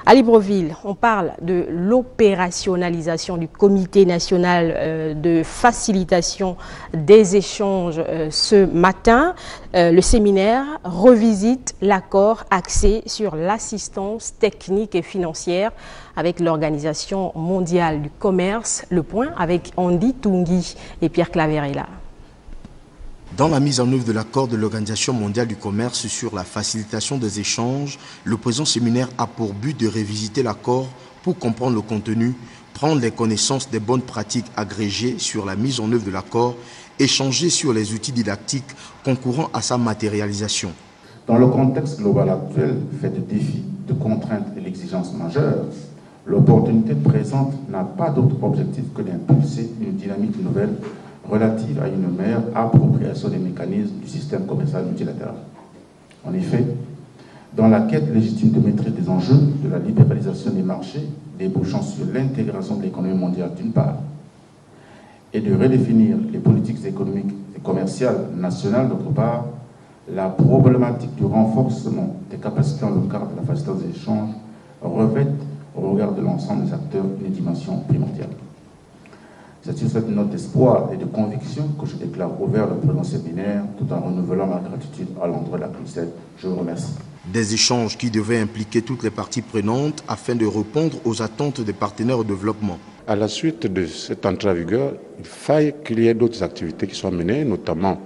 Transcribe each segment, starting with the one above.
À Libreville, on parle de l'opérationnalisation du Comité national de facilitation des échanges ce matin. Le séminaire revisite l'accord axé sur l'assistance technique et financière avec l'Organisation mondiale du commerce. Le point avec Andy Tungi et Pierre Claverella. Dans la mise en œuvre de l'accord de l'Organisation mondiale du commerce sur la facilitation des échanges, le présent séminaire a pour but de révisiter l'accord pour comprendre le contenu, prendre les connaissances des bonnes pratiques agrégées sur la mise en œuvre de l'accord, échanger sur les outils didactiques concourant à sa matérialisation. Dans le contexte global actuel, fait de défis, de contraintes et d'exigences majeures, l'opportunité présente n'a pas d'autre objectif que d'impulser une dynamique nouvelle relative à une meilleure appropriation des mécanismes du système commercial multilatéral. En effet, dans la quête légitime de maîtrise des enjeux de la libéralisation des marchés, débouchant sur l'intégration de l'économie mondiale d'une part, et de redéfinir les politiques économiques et commerciales nationales d'autre part, la problématique du renforcement des capacités dans le cadre de la facilitation des échanges revêt, au regard de l'ensemble des acteurs, une dimension primordiale. C'est sur cette note d'espoir et de conviction que je déclare ouvert le présent séminaire tout en renouvelant ma gratitude à l'endroit de la CNUSED. Je vous remercie. Des échanges qui devaient impliquer toutes les parties prenantes afin de répondre aux attentes des partenaires au développement. À la suite de cette entrée en vigueur, il faille qu'il y ait d'autres activités qui soient menées, notamment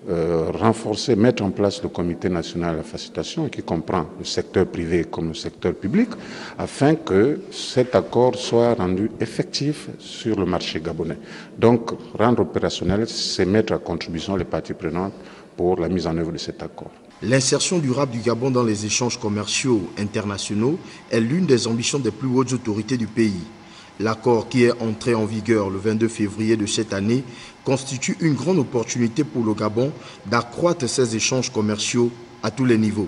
renforcer, mettre en place le comité national de la facilitation qui comprend le secteur privé comme le secteur public afin que cet accord soit rendu effectif sur le marché gabonais. Donc, rendre opérationnel, c'est mettre à contribution les parties prenantes pour la mise en œuvre de cet accord. L'insertion durable du Gabon dans les échanges commerciaux internationaux est l'une des ambitions des plus hautes autorités du pays. L'accord qui est entré en vigueur le 22 février de cette année constitue une grande opportunité pour le Gabon d'accroître ses échanges commerciaux à tous les niveaux.